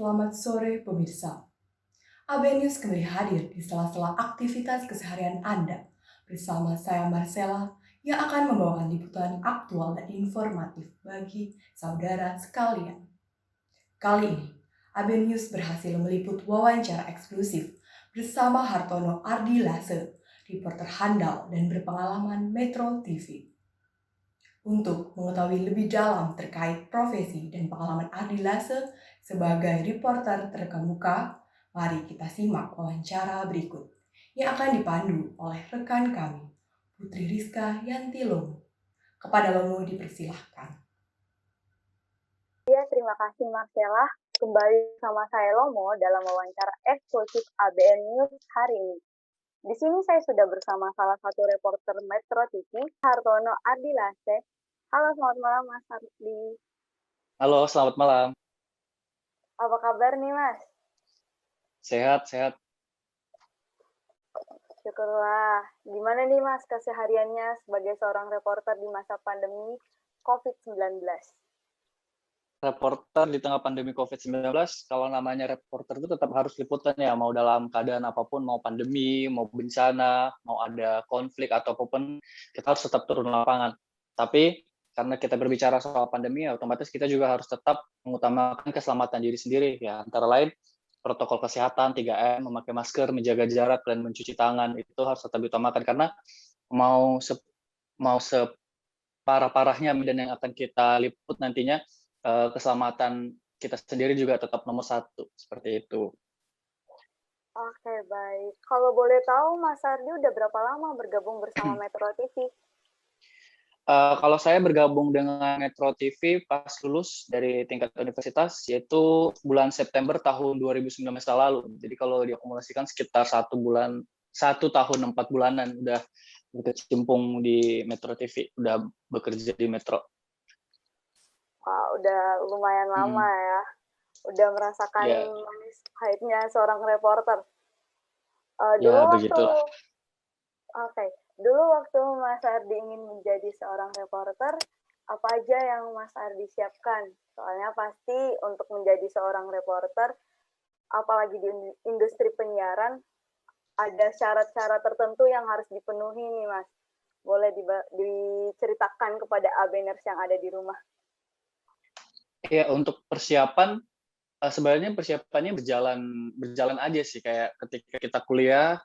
Selamat sore pemirsa. AB News kembali hadir di sela-sela aktivitas keseharian Anda bersama saya Marcella yang akan membawakan liputan aktual dan informatif bagi saudara sekalian. Kali ini, AB News berhasil meliput wawancara eksklusif bersama Hartono Ardilase, reporter handal dan berpengalaman Metro TV. Untuk mengetahui lebih dalam terkait profesi dan pengalaman Ardilase sebagai reporter terkemuka, mari kita simak wawancara berikut yang akan dipandu oleh rekan kami, Putri Rizka Yanti Lomo. Kepada Lomo dipersilahkan. Ya, terima kasih Marcella. Kembali sama saya Lomo dalam wawancara eksklusif ABN News hari ini. Di sini saya sudah bersama salah satu reporter Metro TV, Hartono Ardilase. Halo, selamat malam Mas Ardi. Halo, selamat malam. Apa kabar nih Mas? Sehat, sehat. Syukurlah. Gimana nih Mas kesehariannya sebagai seorang reporter di masa pandemi COVID-19? Reporter di tengah pandemi COVID-19, kalau namanya reporter itu tetap harus liputan ya, mau dalam keadaan apapun, mau pandemi, mau bencana, mau ada konflik atau apapun, kita harus tetap turun lapangan. Tapi karena kita berbicara soal pandemi, otomatis kita juga harus tetap mengutamakan keselamatan diri sendiri ya, antara lain protokol kesehatan 3M, memakai masker, menjaga jarak dan mencuci tangan itu harus tetap diutamakan karena mau separah-parahnya medan yang akan kita liput nantinya, keselamatan kita sendiri juga tetap nomor satu, seperti itu. Oke, baik. Kalau boleh tahu Mas Ardi udah berapa lama bergabung bersama Metro TV? Kalau saya bergabung dengan Metro TV pas lulus dari tingkat universitas, yaitu bulan September tahun 2019 lalu. Jadi kalau diakumulasikan sekitar 1 tahun 4 bulanan udah berkecimpung di Metro TV, udah bekerja di Metro. Wah, udah lumayan lama ya. Udah merasakan hype-nya seorang reporter. Dulu waktu Mas Ardi ingin menjadi seorang reporter, apa aja yang Mas Ardi siapkan? Soalnya pasti untuk menjadi seorang reporter, apalagi di industri penyiaran, ada syarat-syarat tertentu yang harus dipenuhi nih Mas. Boleh diceritakan kepada ABNers yang ada di rumah? Ya, untuk persiapan, sebenarnya persiapannya berjalan aja sih, kayak ketika kita kuliah,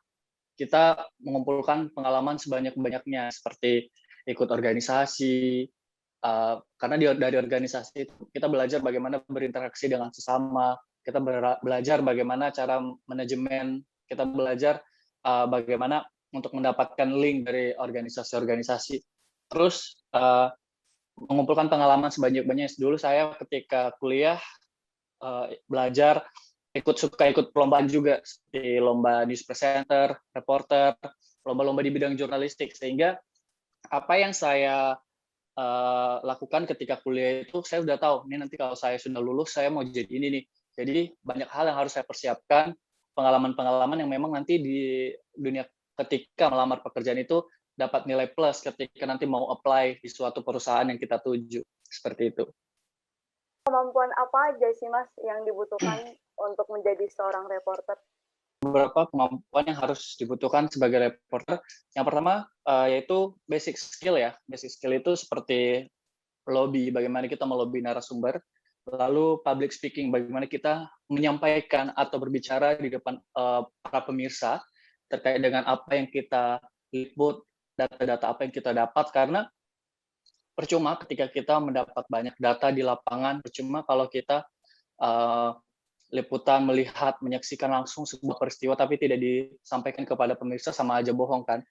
kita mengumpulkan pengalaman sebanyak-banyaknya, seperti ikut organisasi, karena dari organisasi itu kita belajar bagaimana berinteraksi dengan sesama, kita belajar bagaimana cara manajemen, kita belajar bagaimana untuk mendapatkan link dari organisasi-organisasi. Terus mengumpulkan pengalaman sebanyak-banyaknya. Dulu saya ketika kuliah belajar suka ikut perlombaan juga, seperti lomba news presenter, reporter, lomba-lomba di bidang jurnalistik, sehingga apa yang saya lakukan ketika kuliah itu saya udah tahu, ini nanti kalau saya sudah lulus saya mau jadi ini nih. Jadi banyak hal yang harus saya persiapkan, pengalaman-pengalaman yang memang nanti di dunia ketika melamar pekerjaan itu dapat nilai plus ketika nanti mau apply di suatu perusahaan yang kita tuju, seperti itu. Kemampuan apa aja sih Mas yang dibutuhkan untuk menjadi seorang reporter? Beberapa kemampuan yang harus dibutuhkan sebagai reporter. Yang pertama yaitu basic skill ya. Basic skill itu seperti lobby, bagaimana kita melobi narasumber. Lalu public speaking, bagaimana kita menyampaikan atau berbicara di depan para pemirsa terkait dengan apa yang kita liput, data-data apa yang kita dapat, karena percuma ketika kita mendapat banyak data di lapangan, percuma kalau kita liputan, melihat, menyaksikan langsung sebuah peristiwa tapi tidak disampaikan kepada pemirsa, sama aja bohong kan.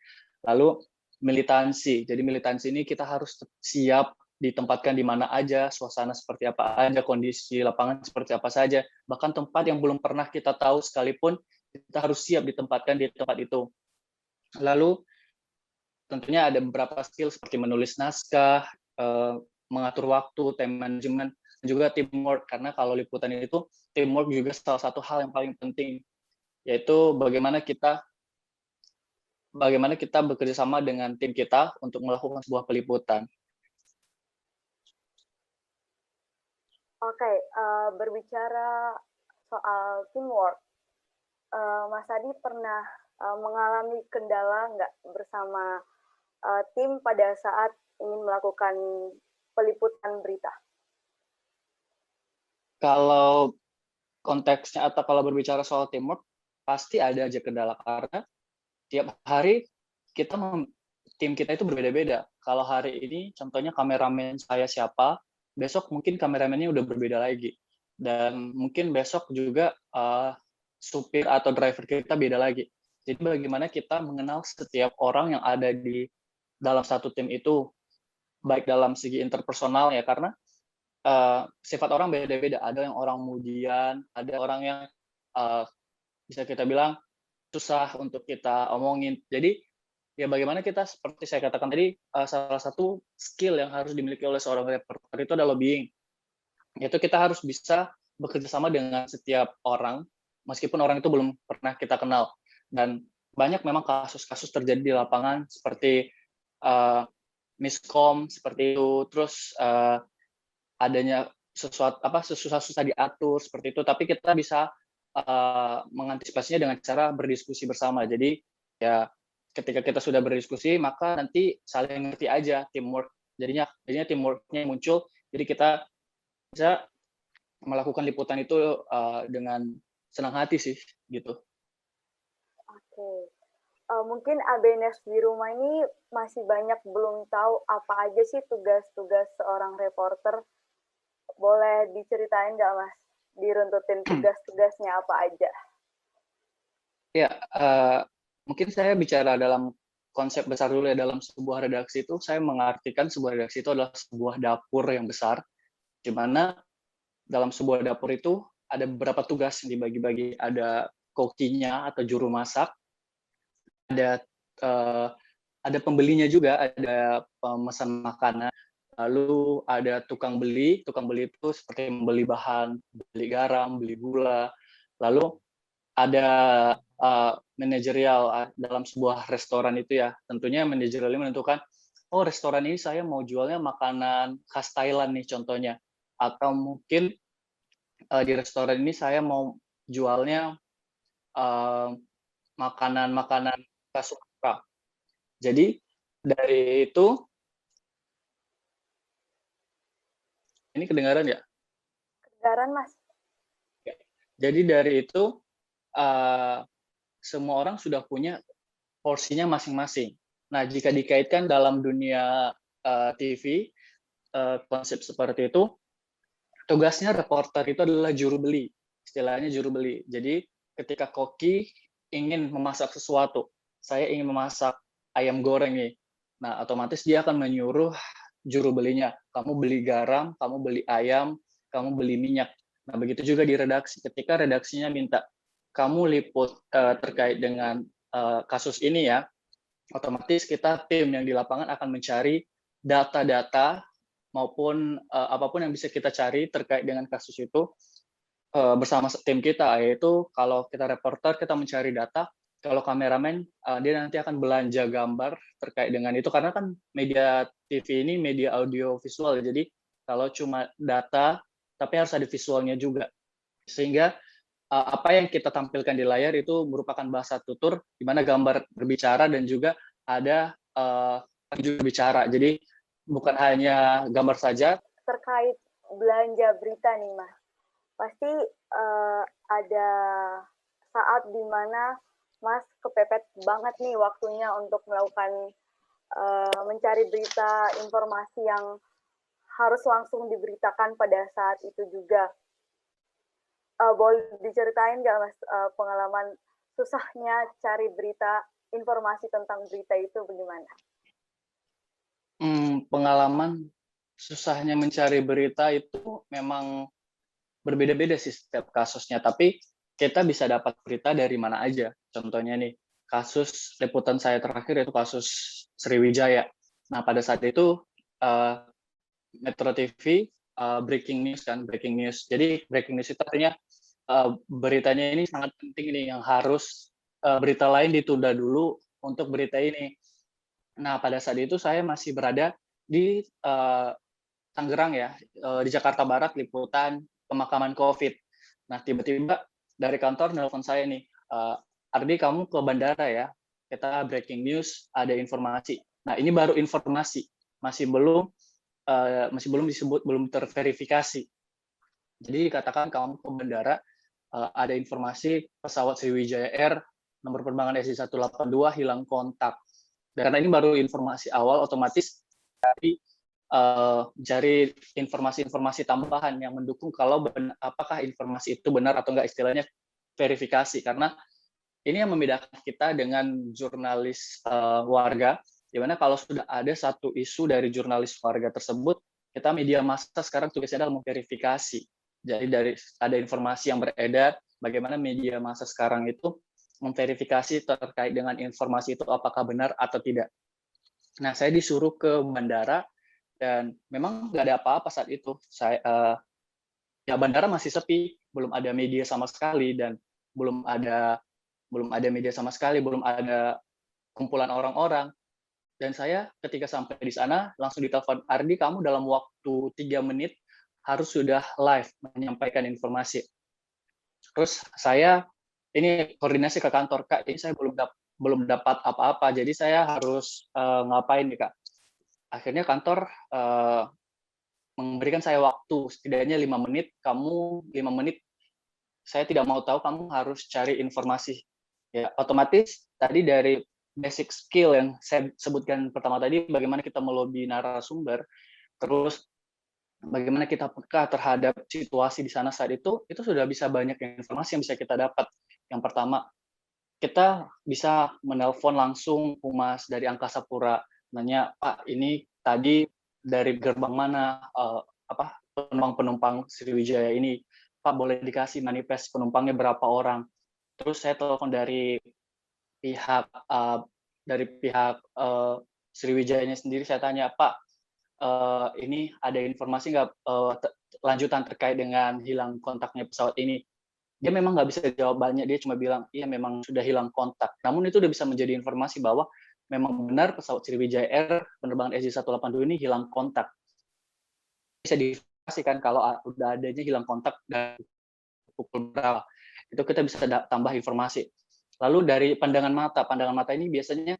Lalu militansi. Jadi militansi ini kita harus siap ditempatkan di mana aja, suasana seperti apa aja, kondisi lapangan seperti apa saja. Bahkan tempat yang belum pernah kita tahu sekalipun, kita harus siap ditempatkan di tempat itu. Lalu tentunya ada beberapa skill seperti menulis naskah, mengatur waktu, time management, dan juga teamwork, karena kalau liputan itu teamwork juga salah satu hal yang paling penting, yaitu bagaimana kita bekerja sama dengan tim kita untuk melakukan sebuah peliputan. Oke, berbicara soal teamwork. Mas Adi pernah mengalami kendala nggak bersama tim pada saat ingin melakukan peliputan berita? Kalau konteksnya atau kalau berbicara soal teamwork, pasti ada aja kendala karena tiap hari tim kita itu berbeda-beda. Kalau hari ini contohnya kameramen saya siapa, besok mungkin kameramennya udah berbeda lagi. Dan mungkin besok juga supir atau driver kita beda lagi. Jadi bagaimana kita mengenal setiap orang yang ada di dalam satu tim itu, baik dalam segi interpersonal ya, karena sifat orang beda-beda. Ada yang orang mudian, ada orang yang bisa kita bilang susah untuk kita omongin. Jadi ya bagaimana kita, seperti saya katakan tadi, salah satu skill yang harus dimiliki oleh seorang reporter itu adalah lobbying. Yaitu kita harus bisa bekerja sama dengan setiap orang, meskipun orang itu belum pernah kita kenal. Dan banyak memang kasus-kasus terjadi di lapangan seperti miskom seperti itu, terus adanya sesuatu susah-susah diatur seperti itu, tapi kita bisa mengantisipasinya dengan cara berdiskusi bersama. Jadi ya ketika kita sudah berdiskusi, maka nanti saling ngerti aja, teamwork. Jadinya teamwork-nya muncul. Jadi kita bisa melakukan liputan itu dengan senang hati sih, gitu. Oke. Mungkin ABNS di rumah ini masih banyak belum tahu apa aja sih tugas-tugas seorang reporter. Boleh diceritain nggak, Mas? Diruntutin tugas-tugasnya apa aja? Ya, mungkin saya bicara dalam konsep besar dulu ya. Dalam sebuah redaksi itu, saya mengartikan sebuah redaksi itu adalah sebuah dapur yang besar, di mana dalam sebuah dapur itu ada beberapa tugas yang dibagi-bagi. Ada kokinya atau juru masak, ada pembelinya juga, ada pemesan makanan, lalu ada tukang beli itu seperti membeli bahan, beli garam, beli gula, lalu ada manajerial dalam sebuah restoran itu ya, tentunya manajerial ini menentukan, oh restoran ini saya mau jualnya makanan khas Thailand nih contohnya, atau mungkin di restoran ini saya mau jualnya makanan-makanan khas Sumatera. Jadi dari itu, ini kedengaran ya? Kedengaran, Mas. Jadi dari itu semua orang sudah punya porsinya masing-masing. Nah, jika dikaitkan dalam dunia TV, konsep seperti itu, tugasnya reporter itu adalah juru beli. Istilahnya juru beli. Jadi ketika koki ingin memasak sesuatu, saya ingin memasak ayam goreng nih. Nah, otomatis dia akan menyuruh juru belinya, kamu beli garam, kamu beli ayam, kamu beli minyak. Nah, begitu juga di redaksi. Ketika redaksinya minta, kamu liput terkait dengan kasus ini ya, otomatis kita tim yang di lapangan akan mencari data-data maupun apapun yang bisa kita cari terkait dengan kasus itu bersama tim kita, yaitu kalau kita reporter kita mencari data, kalau kameramen dia nanti akan belanja gambar terkait dengan itu, karena kan media TV ini media audio visual, jadi kalau cuma data tapi harus ada visualnya juga, sehingga apa yang kita tampilkan di layar itu merupakan bahasa tutur di mana gambar berbicara dan juga ada juga bicara, jadi bukan hanya gambar saja. Terkait belanja berita nih, Mas, pasti ada saat di mana Mas kepepet banget nih waktunya untuk melakukan mencari berita, informasi yang harus langsung diberitakan pada saat itu juga. Boleh diceritain nggak, Mas, pengalaman susahnya cari berita, informasi tentang berita itu bagaimana? Pengalaman susahnya mencari berita itu memang berbeda-beda sih setiap kasusnya, tapi kita bisa dapat berita dari mana aja. Contohnya nih, kasus liputan saya terakhir itu kasus Sriwijaya. Nah, pada saat itu Metro TV breaking news kan, breaking news. Jadi breaking news itu artinya beritanya ini sangat penting nih, yang harus berita lain ditunda dulu untuk berita ini. Nah, pada saat itu saya masih berada di Tangerang ya, di Jakarta Barat, liputan pemakaman COVID. Nah, tiba-tiba dari kantor nelpon saya nih, "Ardi, kamu ke bandara ya, kita breaking news, ada informasi." Nah, ini baru informasi, masih belum disebut, belum terverifikasi. Jadi dikatakan kamu ke bandara, ada informasi pesawat Sriwijaya Air nomor penerbangan SJ182 hilang kontak. Dan karena ini baru informasi awal, otomatis cari informasi-informasi tambahan yang mendukung kalau apakah informasi itu benar atau enggak, istilahnya verifikasi. Karena ini yang membedakan kita dengan jurnalis warga, di mana kalau sudah ada satu isu dari jurnalis warga tersebut, kita media massa sekarang tugasnya adalah memverifikasi. Jadi dari ada informasi yang beredar, bagaimana media massa sekarang itu memverifikasi terkait dengan informasi itu apakah benar atau tidak. Nah, saya disuruh ke bandara dan memang nggak ada apa-apa saat itu. Ya bandara masih sepi, belum ada media sama sekali dan belum ada media sama sekali, belum ada kumpulan orang-orang. Dan saya ketika sampai di sana langsung ditelepon, "Ardi, kamu dalam waktu 3 menit harus sudah live menyampaikan informasi." Terus saya ini koordinasi ke kantor, "Kak, ini saya belum dapat apa-apa, jadi saya harus ngapain nih, Kak?" Akhirnya kantor memberikan saya waktu setidaknya 5 menit, kamu 5 menit, saya tidak mau tahu, kamu harus cari informasi. Ya, otomatis tadi dari basic skill yang saya sebutkan pertama tadi, bagaimana kita melobi narasumber, terus bagaimana kita peka terhadap situasi di sana saat itu sudah bisa banyak informasi yang bisa kita dapat. Yang pertama, kita bisa menelpon langsung humas dari Angkasa Pura, nanya, "Pak, ini tadi dari gerbang mana penumpang Sriwijaya ini, Pak, boleh dikasih manifest penumpangnya berapa orang?" Terus saya telepon pihak uh, dari pihak Sriwijayanya sendiri, saya tanya, "Pak, ini ada informasi nggak lanjutan terkait dengan hilang kontaknya pesawat ini?" Dia memang nggak bisa jawab banyak, dia cuma bilang, "Iya, memang sudah hilang kontak." Namun itu udah bisa menjadi informasi bahwa memang benar pesawat Sriwijaya Air penerbangan SJ182 ini hilang kontak. Bisa dipastikan kalau udah adanya hilang kontak dari pukul berapa. Itu kita bisa tambah informasi. Lalu dari pandangan mata ini biasanya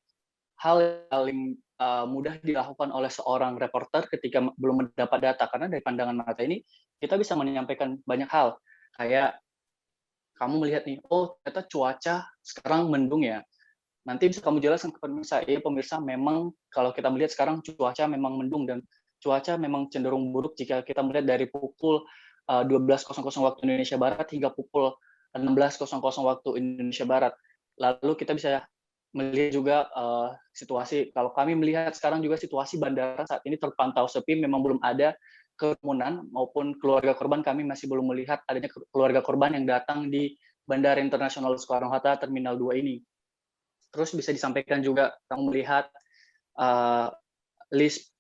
hal yang paling mudah dilakukan oleh seorang reporter ketika belum mendapat data. Karena dari pandangan mata ini kita bisa menyampaikan banyak hal. Kayak kamu melihat nih, oh ternyata cuaca sekarang mendung ya. Nanti bisa kamu jelaskan ke pemirsa, iya pemirsa, memang kalau kita melihat sekarang cuaca memang mendung dan cuaca memang cenderung buruk jika kita melihat dari pukul 12.00 waktu Indonesia Barat hingga pukul 16.00 waktu Indonesia Barat. Lalu kita bisa melihat juga situasi, kalau kami melihat sekarang juga situasi bandara saat ini terpantau sepi, memang belum ada kerumunan maupun keluarga korban, kami masih belum melihat adanya keluarga korban yang datang di Bandara Internasional Soekarno-Hatta Terminal 2 ini. Terus bisa disampaikan juga kamu melihat list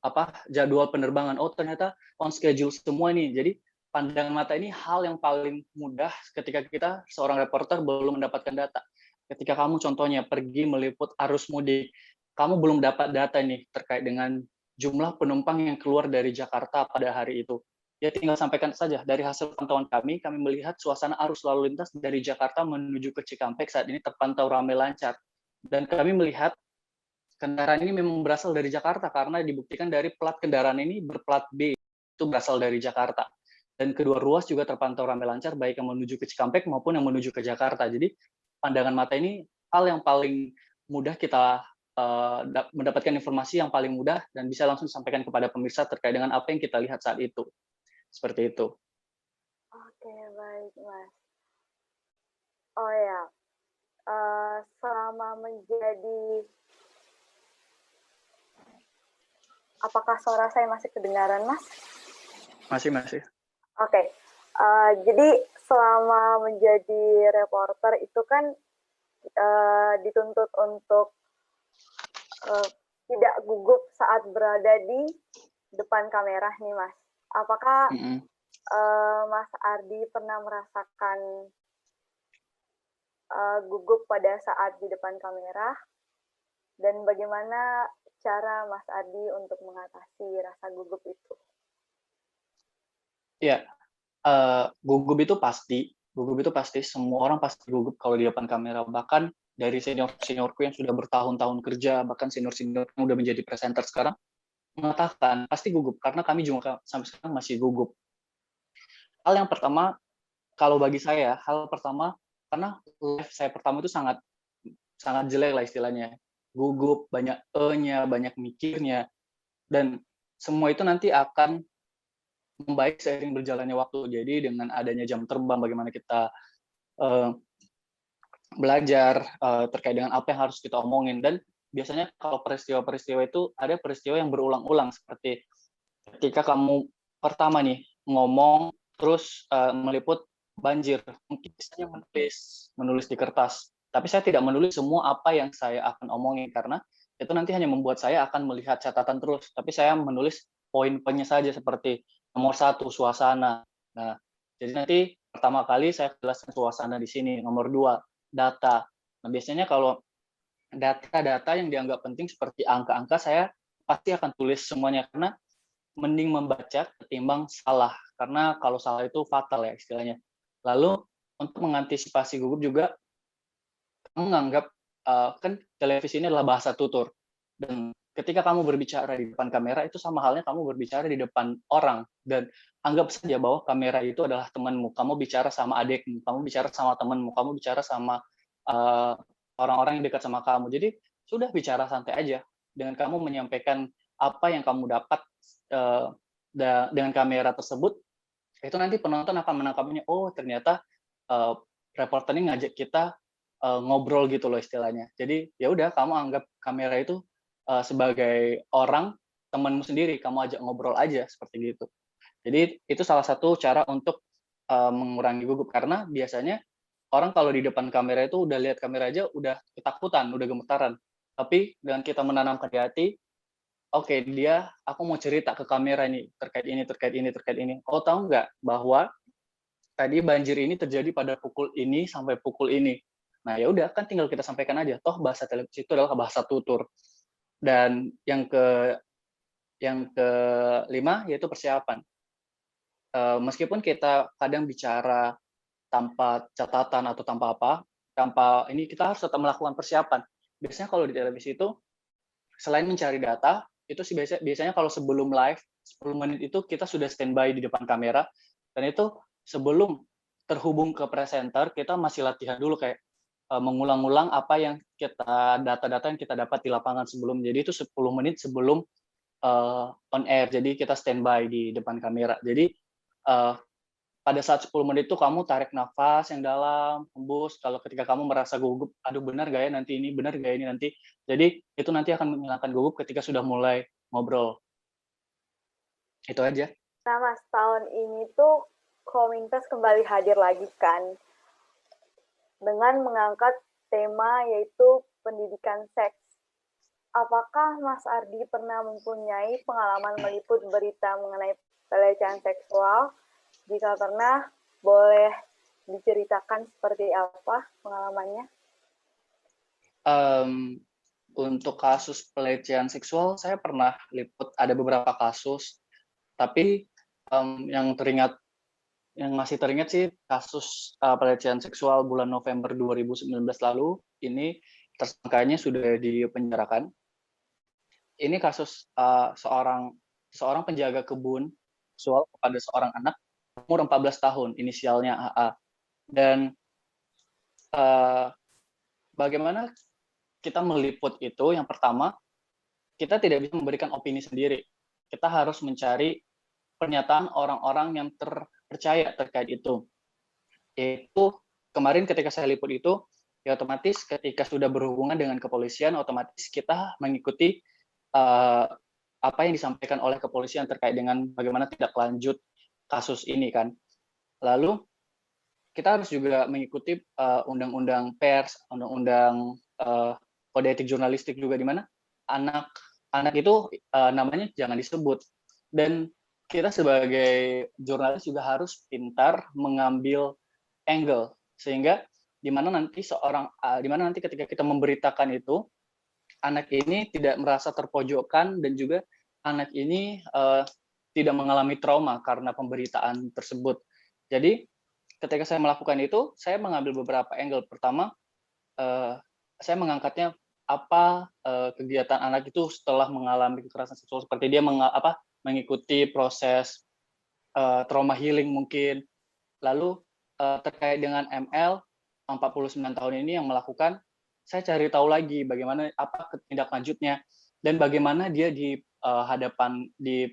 jadwal penerbangan. Oh ternyata on schedule semua nih. Jadi pandangan mata ini hal yang paling mudah ketika kita seorang reporter belum mendapatkan data. Ketika kamu contohnya pergi meliput arus mudik, kamu belum dapat data nih terkait dengan jumlah penumpang yang keluar dari Jakarta pada hari itu. Ya tinggal sampaikan saja, dari hasil pantauan kami melihat suasana arus lalu lintas dari Jakarta menuju ke Cikampek saat ini terpantau ramai lancar. Dan kami melihat kendaraan ini memang berasal dari Jakarta karena dibuktikan dari plat kendaraan ini berplat B, itu berasal dari Jakarta. Dan kedua ruas juga terpantau ramai lancar, baik yang menuju ke Cikampek maupun yang menuju ke Jakarta. Jadi pandangan mata ini hal yang paling mudah kita mendapatkan informasi yang paling mudah dan bisa langsung disampaikan kepada pemirsa terkait dengan apa yang kita lihat saat itu. Seperti itu. Oke, baik, Mas. Oh ya, selama menjadi, apakah suara saya masih kedengaran, Mas? Masih. Oke, jadi selama menjadi reporter itu kan dituntut untuk tidak gugup saat berada di depan kamera nih, Mas. Apakah Mas Ardi pernah merasakan gugup pada saat di depan kamera? Dan bagaimana cara Mas Ardi untuk mengatasi rasa gugup itu? Ya, gugup itu pasti. Gugup itu pasti, semua orang pasti gugup kalau di depan kamera. Bahkan dari senior-seniorku yang sudah bertahun-tahun kerja, bahkan senior-senior yang udah menjadi presenter sekarang, mengatakan pasti gugup, karena kami juga sampai sekarang masih gugup. Hal yang pertama, kalau bagi saya, hal pertama, karena live saya pertama itu sangat sangat jelek lah istilahnya. Gugup, banyak E-nya, banyak mikirnya, dan semua itu nanti akan membaik seiring berjalannya waktu. Jadi dengan adanya jam terbang, bagaimana kita uh, belajar terkait dengan apa yang harus kita omongin. Dan biasanya kalau peristiwa-peristiwa itu ada peristiwa yang berulang-ulang, seperti ketika kamu pertama nih ngomong terus meliput banjir, mungkin biasanya menulis di kertas, tapi saya tidak menulis semua apa yang saya akan omongin, karena itu nanti hanya membuat saya akan melihat catatan terus, tapi saya menulis poin-poinnya saja, seperti nomor 1 suasana. Nah, jadi nanti pertama kali saya jelaskan suasana di sini, nomor 2 data. Nah, biasanya kalau data-data yang dianggap penting seperti angka-angka, saya pasti akan tulis semuanya, karena mending membaca ketimbang salah, karena kalau salah itu fatal ya istilahnya. Lalu untuk mengantisipasi gugup juga, kamu menganggap kan televisi ini adalah bahasa tutur, dan ketika kamu berbicara di depan kamera itu sama halnya kamu berbicara di depan orang, dan anggap saja bahwa kamera itu adalah temanmu, kamu bicara sama adikmu, kamu bicara sama temanmu, kamu bicara sama orang-orang yang dekat sama kamu. Jadi sudah bicara santai aja dengan kamu menyampaikan apa yang kamu dapat dengan kamera tersebut, itu nanti penonton akan menangkapnya, oh ternyata reporter ini ngajak kita ngobrol gitu loh istilahnya. Jadi ya udah, kamu anggap kamera itu sebagai orang temanmu sendiri, kamu ajak ngobrol aja seperti gitu. Jadi itu salah satu cara untuk mengurangi gugup, karena biasanya orang kalau di depan kamera itu udah lihat kamera aja udah ketakutan, udah gemetaran. Tapi dengan kita menanamkan di hati, oke, aku mau cerita ke kamera nih, terkait ini, terkait ini, terkait ini. Oh, tahu nggak bahwa tadi banjir ini terjadi pada pukul ini sampai pukul ini. Nah, ya udah, kan tinggal kita sampaikan aja. Toh bahasa televisi itu adalah bahasa tutur. Dan yang kelima yaitu persiapan. Meskipun kita kadang bicara tanpa catatan atau tanpa ini, kita harus tetap melakukan persiapan. Biasanya kalau di televisi itu, selain mencari data, itu sih biasanya kalau sebelum live 10 menit itu kita sudah standby di depan kamera, dan itu sebelum terhubung ke presenter kita masih latihan dulu, kayak mengulang-ulang apa yang data-data yang kita dapat di lapangan sebelum. Jadi itu 10 menit sebelum on air, jadi kita standby di depan kamera. Jadi pada saat 10 menit itu kamu tarik nafas yang dalam, hembus. Kalau ketika kamu merasa gugup, aduh benar gak ya nanti ini, benar gak ini nanti. Jadi itu nanti akan menghilangkan gugup ketika sudah mulai ngobrol. Itu aja. Nah, Mas, tahun ini tuh Kominfes kembali hadir lagi kan dengan mengangkat tema yaitu pendidikan seks. Apakah Mas Ardi pernah mempunyai pengalaman meliput berita mengenai pelecehan seksual? Jika pernah, boleh diceritakan seperti apa pengalamannya? Untuk kasus pelecehan seksual, saya pernah liput ada beberapa kasus, tapi yang masih teringat sih kasus pelecehan seksual bulan November 2019 lalu. Ini tersangkanya sudah dipenjarakan. Ini kasus seorang penjaga kebun seksual kepada seorang anak umur 14 tahun, inisialnya AA. Dan bagaimana kita meliput itu, yang pertama, kita tidak bisa memberikan opini sendiri. Kita harus mencari pernyataan orang-orang yang terpercaya terkait itu. Yaitu kemarin ketika saya liput itu, ya otomatis ketika sudah berhubungan dengan kepolisian, otomatis kita mengikuti apa yang disampaikan oleh kepolisian terkait dengan bagaimana tindak lanjut kasus ini kan. Lalu kita harus juga mengikuti undang-undang pers, undang-undang kode etik jurnalistik juga, di mana anak itu namanya jangan disebut. Dan kita sebagai jurnalis juga harus pintar mengambil angle, sehingga di mana nanti ketika kita memberitakan itu, anak ini tidak merasa terpojokkan, dan juga anak ini tidak mengalami trauma karena pemberitaan tersebut. Jadi ketika saya melakukan itu, saya mengambil beberapa angle. Pertama, saya mengangkatnya apa kegiatan anak itu setelah mengalami kekerasan seksual, seperti dia mengikuti proses trauma healing mungkin. Lalu terkait dengan ML 49 tahun ini yang melakukan, saya cari tahu lagi bagaimana apa tindak lanjutnya dan bagaimana dia di hadapan di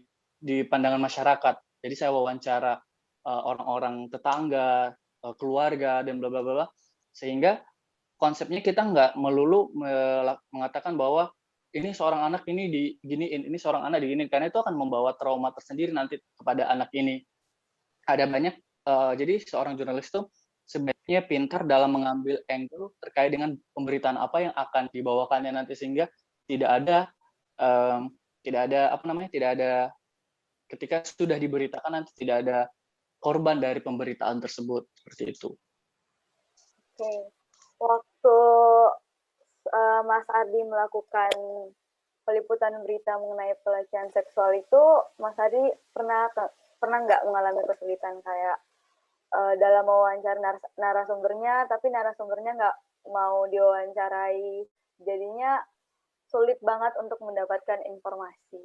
pandangan masyarakat. Jadi saya wawancara orang-orang tetangga, keluarga dan bla bla bla, sehingga konsepnya kita nggak melulu mengatakan bahwa ini seorang anak ini diginiin, ini seorang anak diginiin, karena itu akan membawa trauma tersendiri nanti kepada anak ini. Ada banyak, jadi seorang jurnalis itu sebaiknya pintar dalam mengambil angle terkait dengan pemberitaan apa yang akan dibawakannya nanti, sehingga tidak ada, tidak ada ketika sudah diberitakan nanti tidak ada korban dari pemberitaan tersebut, seperti itu. Oke. Waktu Mas Ardi melakukan peliputan berita mengenai pelecehan seksual itu, Mas Ardi pernah nggak mengalami kesulitan kayak dalam mewawancara narasumbernya, tapi narasumbernya nggak mau diwawancarai, jadinya sulit banget untuk mendapatkan informasi?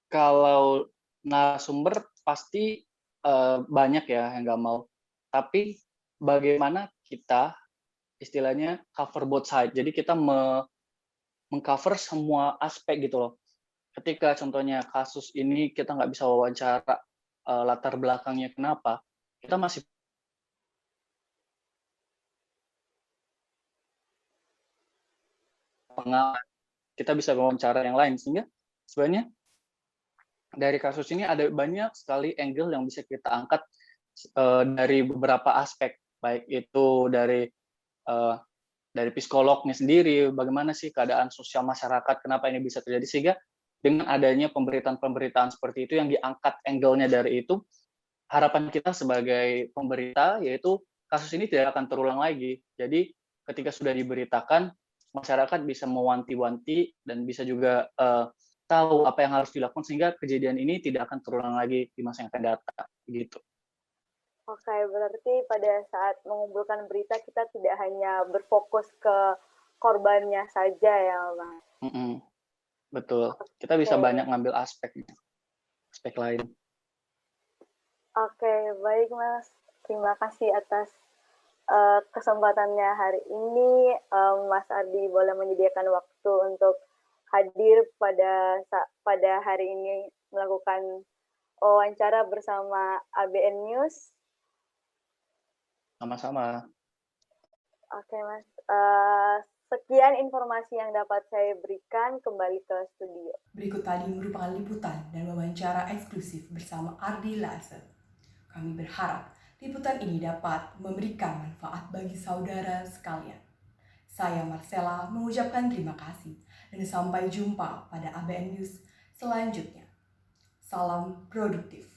Kalau narasumber pasti banyak ya yang nggak mau. Tapi bagaimana kita istilahnya cover both side. Jadi kita mengcover semua aspek gitu loh. Ketika contohnya kasus ini kita nggak bisa wawancara latar belakangnya kenapa, kita masih pengalaman, kita bisa wawancara yang lain, sehingga sebenarnya dari kasus ini ada banyak sekali angle yang bisa kita angkat dari beberapa aspek, baik itu dari psikolognya sendiri, bagaimana sih keadaan sosial masyarakat, kenapa ini bisa terjadi, sehingga dengan adanya pemberitaan-pemberitaan seperti itu yang diangkat angle-nya dari itu, harapan kita sebagai pemberita yaitu kasus ini tidak akan terulang lagi. Jadi ketika sudah diberitakan, masyarakat bisa mewanti-wanti dan bisa juga tahu apa yang harus dilakukan sehingga kejadian ini tidak akan terulang lagi di masa yang akan datang, gitu. Oke, berarti pada saat mengumpulkan berita kita tidak hanya berfokus ke korbannya saja ya, Mas? Betul. Kita bisa banyak ngambil aspek lain. Oke, baik Mas. Terima kasih atas kesempatannya hari ini. Mas Ardi boleh menyediakan waktu untuk hadir pada hari ini melakukan wawancara bersama ABN News. Sama-sama. Oke, Mas. Sekian informasi yang dapat saya berikan, kembali ke studio. Berikut tadi merupakan liputan dan wawancara eksklusif bersama Ardi Laser. Kami berharap liputan ini dapat memberikan manfaat bagi saudara sekalian. Saya Marcella mengucapkan terima kasih dan sampai jumpa pada ABN News selanjutnya. Salam produktif.